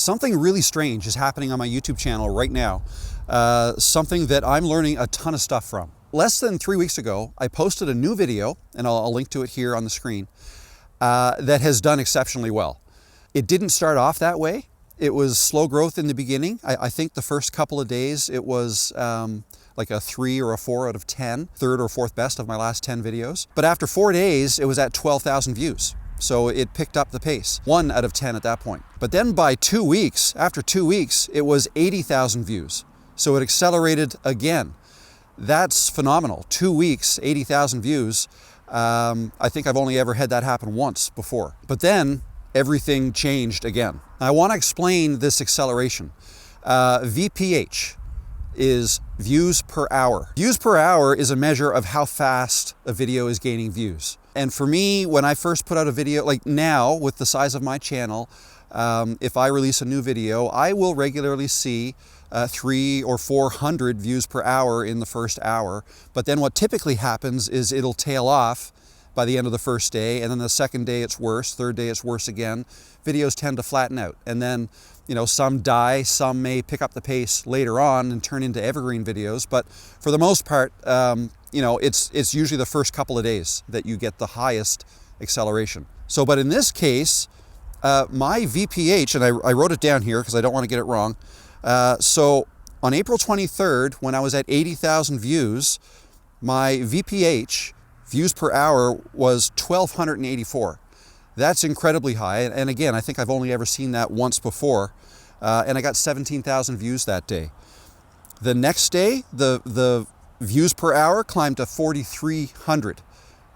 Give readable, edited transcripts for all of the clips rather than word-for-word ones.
Something really strange is happening on my YouTube channel right now. Something that I'm learning a ton of stuff from. Less than 3 weeks ago, I posted a new video, and I'll link to it here on the screen, that has done exceptionally well. It didn't start off that way. It was slow growth in the beginning. I think the first couple of days it was like a 3 or a 4 out of 10, third or fourth best of my last 10 videos. But after 4 days, it was at 12,000 views. So it picked up the pace, 1 out of 10 at that point. But then by 2 weeks, after 2 weeks, it was 80,000 views. So it accelerated again. That's phenomenal. 2 weeks, 80,000 views. I think I've only ever had that happen once before. But then everything changed again. I want to explain this acceleration. VPH is views per hour. Views per hour is a measure of how fast a video is gaining views. And for me, when I first put out a video, like now with the size of my channel, if I release a new video, I will regularly see 300 or 400 views per hour in the first hour. But then what typically happens is it'll tail off by the end of the first day, and then the second day it's worse, third day it's worse again. Videos tend to flatten out, and then some die, some may pick up the pace later on and turn into evergreen videos, but for the most part, it's usually the first couple of days that you get the highest acceleration. So, but in this case, my VPH, and I wrote it down here because I don't want to get it wrong. So on April 23rd, when I was at 80,000 views, my VPH, views per hour, was 1,284. That's incredibly high. And again, I think I've only ever seen that once before. And I got 17,000 views that day. The next day, the views per hour climbed to 4,300,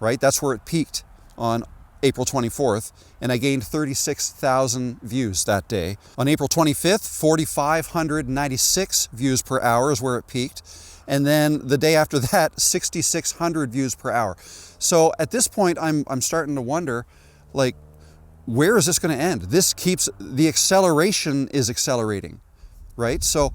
right? That's where it peaked on April 24th, and I gained 36,000 views that day. On April 25th, 4,596 views per hour is where it peaked. And then the day after that, 6,600 views per hour. So at this point, I'm starting to wonder, like, where is this going to end? The acceleration is accelerating, right? So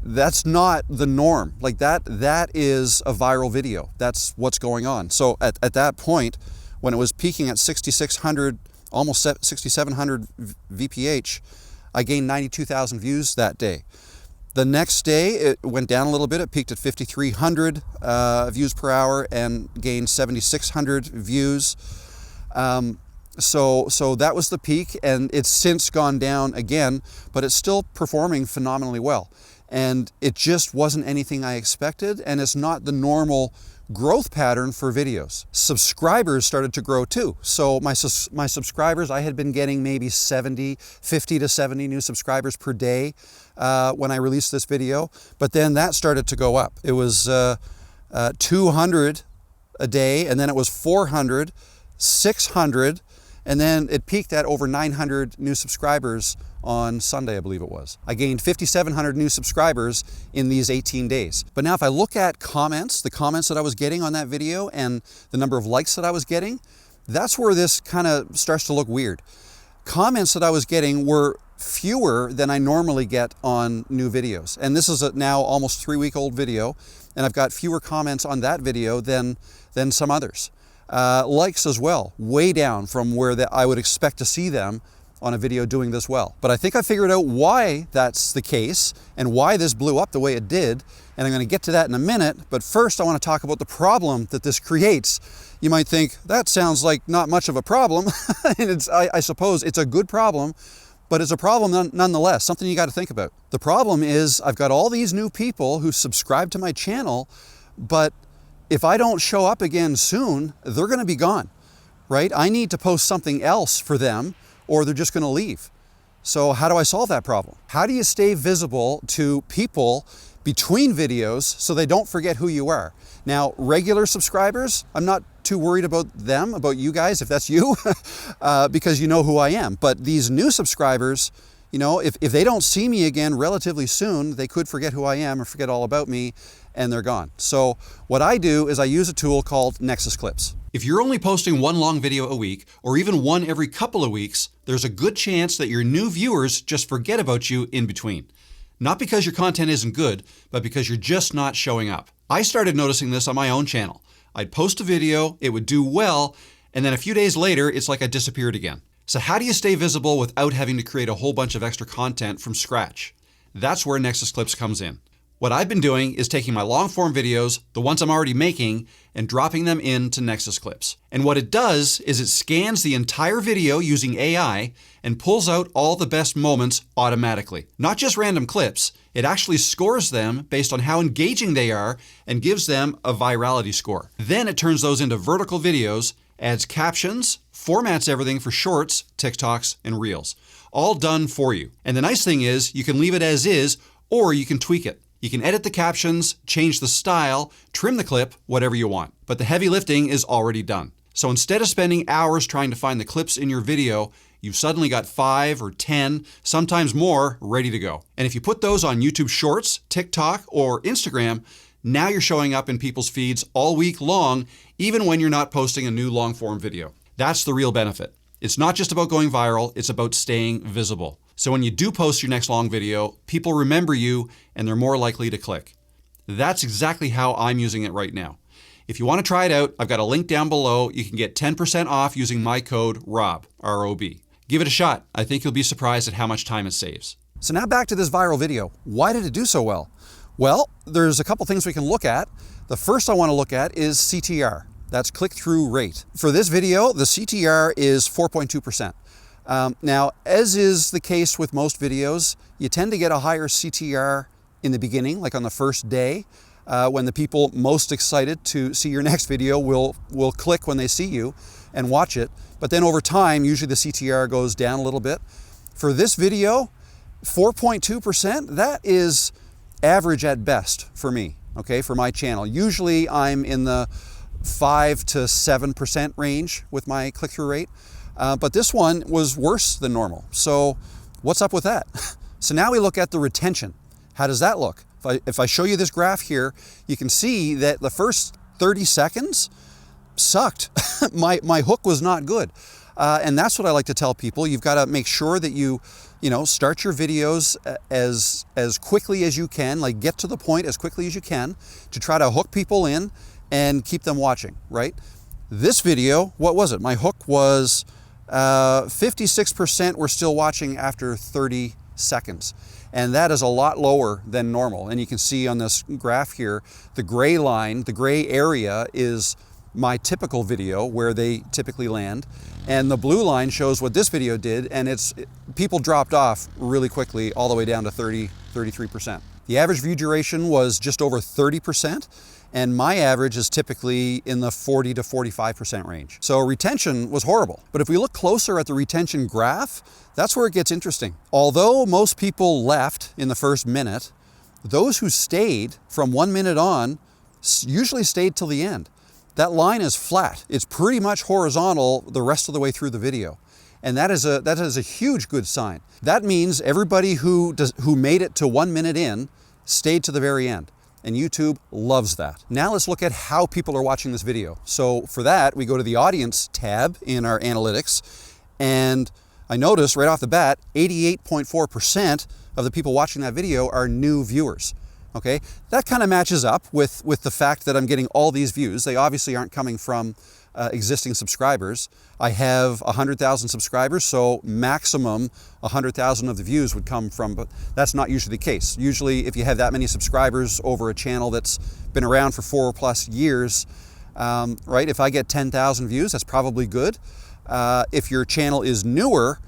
that's not the norm. Like that is a viral video. That's what's going on. So at that point, when it was peaking at 6,600, almost 6,700 VPH, I gained 92,000 views that day. The next day, it went down a little bit. It peaked at 5,300 views per hour and gained 7,600 views. So that was the peak, and it's since gone down again, but it's still performing phenomenally well. And it just wasn't anything I expected, and it's not the normal growth pattern for videos. Subscribers started to grow too. So my subscribers, I had been getting maybe 50 to 70 new subscribers per day when I released this video, but then that started to go up. It was 200 a day, and then it was 400, 600, and then it peaked at over 900 new subscribers on Sunday, I believe it was. I gained 5,700 new subscribers in these 18 days. But now if I look at comments, the comments that I was getting on that video and the number of likes that I was getting, that's where this kind of starts to look weird. Comments that I was getting were fewer than I normally get on new videos. And this is a now almost 3-week-old video, and I've got fewer comments on that video than some others. Likes as well, way down from where I would expect to see them on a video doing this well. But I think I figured out why that's the case and why this blew up the way it did, and I'm going to get to that in a minute. But first I want to talk about the problem that this creates. You might think, that sounds like not much of a problem, and I suppose it's a good problem, but it's a problem nonetheless, something you got to think about. The problem is I've got all these new people who subscribe to my channel, but if I don't show up again soon, they're going to be gone, right? I need to post something else for them, or they're just going to leave. So how do I solve that problem? How do you stay visible to people between videos so they don't forget who you are? Now, regular subscribers, I'm not too worried about them, about you guys, if that's you, because you know who I am. But these new subscribers, if they don't see me again relatively soon, they could forget who I am or forget all about me, and they're gone. So what I do is I use a tool called Nexus Clips. If you're only posting one long video a week, or even one every couple of weeks, there's a good chance that your new viewers just forget about you in between. Not because your content isn't good, but because you're just not showing up. I started noticing this on my own channel. I'd post a video, it would do well, and then a few days later, it's like I disappeared again. So how do you stay visible without having to create a whole bunch of extra content from scratch? That's where Nexus Clips comes in. What I've been doing is taking my long form videos, the ones I'm already making, and dropping them into Nexus Clips. And what it does is it scans the entire video using AI and pulls out all the best moments automatically. Not just random clips, it actually scores them based on how engaging they are and gives them a virality score. Then it turns those into vertical videos, adds captions, formats everything for shorts, TikToks, and Reels. All done for you. And the nice thing is you can leave it as is, or you can tweak it. You can edit the captions, change the style, trim the clip, whatever you want. But the heavy lifting is already done. So instead of spending hours trying to find the clips in your video, you've suddenly got 5 or 10, sometimes more, ready to go. And if you put those on YouTube Shorts, TikTok, or Instagram, now you're showing up in people's feeds all week long, even when you're not posting a new long-form video. That's the real benefit. It's not just about going viral, it's about staying visible. So when you do post your next long video, people remember you and they're more likely to click. That's exactly how I'm using it right now. If you want to try it out, I've got a link down below. You can get 10% off using my code ROB, R-O-B. Give it a shot. I think you'll be surprised at how much time it saves. So now back to this viral video. Why did it do so well? Well, there's a couple things we can look at. The first I want to look at is CTR. That's click-through rate. For this video, the CTR is 4.2%. Now, as is the case with most videos, you tend to get a higher CTR in the beginning, like on the first day, when the people most excited to see your next video will click when they see you and watch it. But then over time, usually the CTR goes down a little bit. For this video, 4.2%, that is average at best for me, okay, for my channel. Usually I'm in the 5 to 7% range with my click-through rate. But this one was worse than normal. So what's up with that? So now we look at the retention. How does that look? If I show you this graph here, you can see that the first 30 seconds sucked. my hook was not good. And that's what I like to tell people. You've got to make sure that you start your videos as quickly as you can, like get to the point as quickly as you can to try to hook people in and keep them watching, right? This video, what was it? My hook was 56% were still watching after 30 seconds. And that is a lot lower than normal. And you can see on this graph here, the gray line, the gray area is my typical video where they typically land. And the blue line shows what this video did, and people dropped off really quickly all the way down to 33%. The average view duration was just over 30%. And my average is typically in the 40 to 45% range. So retention was horrible. But if we look closer at the retention graph, that's where it gets interesting. Although most people left in the first minute, those who stayed from 1 minute on usually stayed till the end. That line is flat. It's pretty much horizontal the rest of the way through the video. And that is a huge good sign. That means everybody who made it to 1 minute in stayed to the very end. And YouTube loves that. Now let's look at how people are watching this video. So for that, we go to the audience tab in our analytics, and I notice right off the bat, 88.4% of the people watching that video are new viewers. Okay, that kind of matches up with the fact that I'm getting all these views. They obviously aren't coming from existing subscribers. I have 100,000 subscribers, so maximum 100,000 of the views would come from, but that's not usually the case. Usually if you have that many subscribers over a channel that's been around for 4+ years, right, if I get 10,000 views, that's probably good. If your channel is newer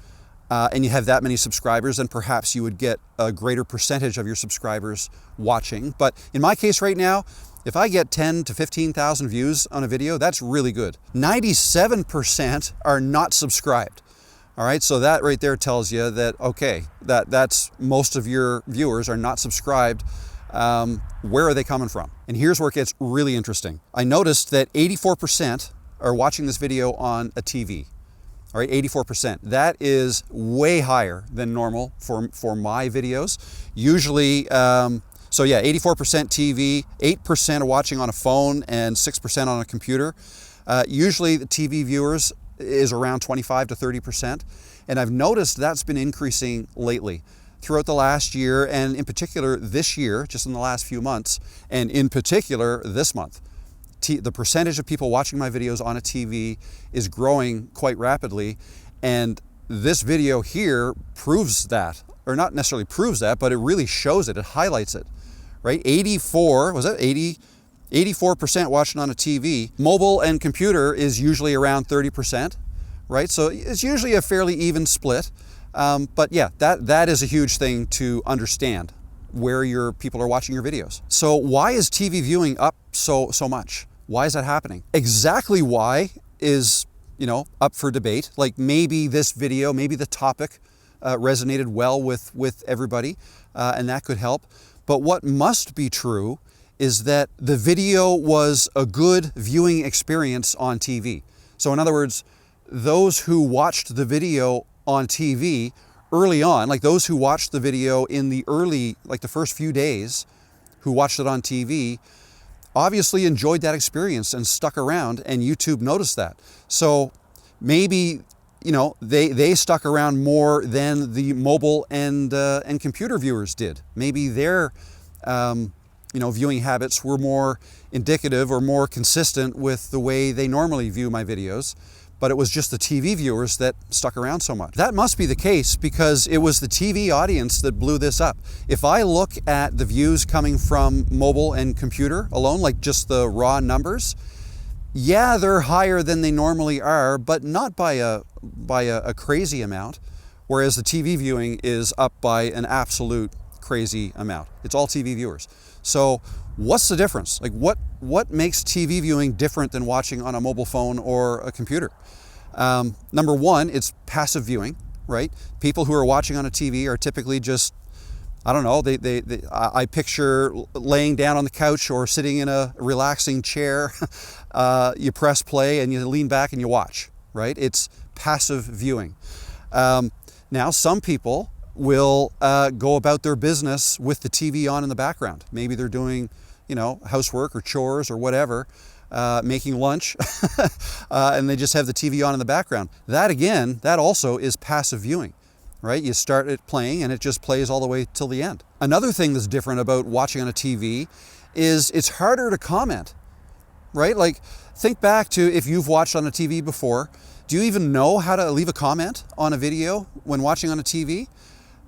and you have that many subscribers, then perhaps you would get a greater percentage of your subscribers watching. But in my case right now, if I get 10 to 15,000 views on a video, that's really good. 97% are not subscribed. All right, so that right there tells you that, okay, that's most of your viewers are not subscribed. Where are they coming from? And here's where it gets really interesting. I noticed that 84% are watching this video on a TV. All right, 84%. That is way higher than normal for my videos. Usually, so yeah, 84% TV, 8% are watching on a phone, and 6% on a computer. Usually the TV viewers is around 25 to 30%. And I've noticed that's been increasing lately throughout the last year, and in particular this year, just in the last few months, and in particular this month. The percentage of people watching my videos on a TV is growing quite rapidly. And this video here proves that, or not necessarily proves that, but it really shows it, it highlights it, right? 84% watching on a TV. Mobile and computer is usually around 30%, right? So it's usually a fairly even split. But yeah, that is a huge thing to understand, where your people are watching your videos. So why is TV viewing up so much? Why is that happening? Exactly why is, up for debate. Like maybe this video, maybe the topic resonated well with everybody, and that could help. But what must be true is that the video was a good viewing experience on TV. So in other words, those who watched the video on TV early on, like those who watched the video in the early, like the first few days, who watched it on TV, obviously enjoyed that experience and stuck around, and YouTube noticed that. So maybe, they stuck around more than the mobile and computer viewers did. Maybe their viewing habits were more indicative or more consistent with the way they normally view my videos, but it was just the TV viewers that stuck around so much. That must be the case because it was the TV audience that blew this up. If I look at the views coming from mobile and computer alone, like just the raw numbers, yeah, they're higher than they normally are, but not by a crazy amount, whereas the TV viewing is up by an absolute crazy amount. It's all TV viewers. So what's the difference? Like what makes TV viewing different than watching on a mobile phone or a computer? Number one, it's passive viewing, right? People who are watching on a TV are typically just, I don't know, I picture laying down on the couch or sitting in a relaxing chair. You press play and you lean back and you watch, right? It's passive viewing. Now, some people will go about their business with the TV on in the background. Maybe they're doing, housework or chores or whatever, making lunch, and they just have the TV on in the background. That also is passive viewing, right? You start it playing and it just plays all the way till the end. Another thing that's different about watching on a TV is it's harder to comment, right? Like, think back to if you've watched on a TV before. Do you even know how to leave a comment on a video when watching on a TV?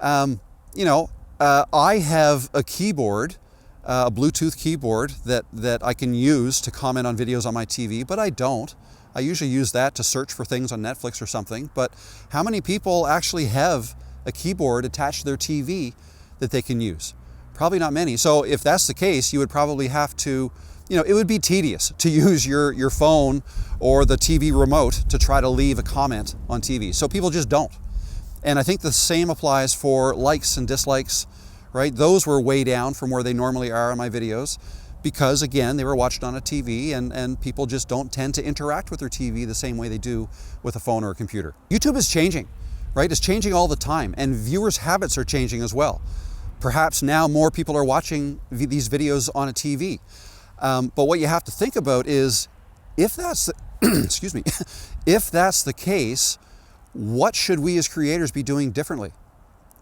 I have a keyboard, a Bluetooth keyboard that I can use to comment on videos on my TV, but I don't. I usually use that to search for things on Netflix or something. But how many people actually have a keyboard attached to their TV that they can use? Probably not many. So if that's the case, you would probably have to, it would be tedious to use your phone or the TV remote to try to leave a comment on TV. So people just don't. And I think the same applies for likes and dislikes, right? Those were way down from where they normally are in my videos because, again, they were watched on a TV and people just don't tend to interact with their TV the same way they do with a phone or a computer. YouTube is changing, right? It's changing all the time, and viewers' habits are changing as well. Perhaps now more people are watching these videos on a TV. But what you have to think about is if that's the, if that's the case, what should we as creators be doing differently,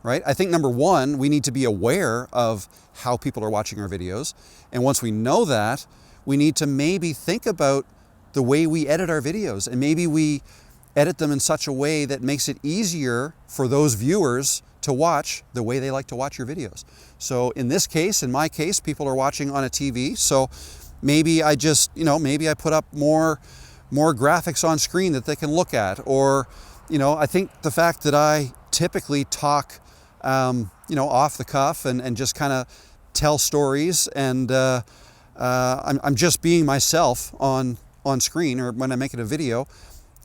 right? I think number one, we need to be aware of how people are watching our videos. And once we know that, we need to maybe think about the way we edit our videos, and maybe we edit them in such a way that makes it easier for those viewers to watch the way they like to watch your videos. So in this case, in my case, people are watching on a TV. So maybe I just, maybe I put up more graphics on screen that they can look at, or I think the fact that I typically talk, off the cuff and just kind of tell stories, and I'm just being myself on screen or when I'm making a video,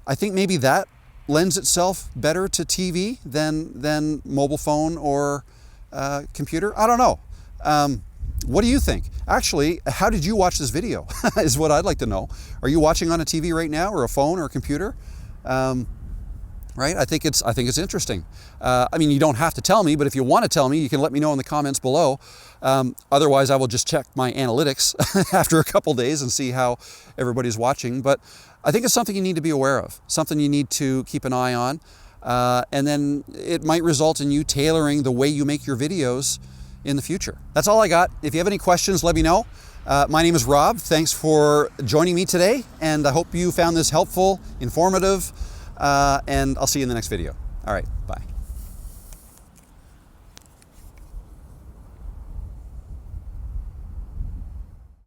I think maybe that lends itself better to TV than mobile phone or computer. I don't know. What do you think? Actually, how did you watch this video is what I'd like to know. Are you watching on a TV right now, or a phone or a computer? Right? I think it's interesting. You don't have to tell me, but if you want to tell me, you can let me know in the comments below. Otherwise, I will just check my analytics after a couple days and see how everybody's watching. But I think it's something you need to be aware of, something you need to keep an eye on. And then it might result in you tailoring the way you make your videos in the future. That's all I got. If you have any questions, let me know. My name is Rob. Thanks for joining me today, and I hope you found this helpful, informative, and I'll see you in the next video. All right, bye.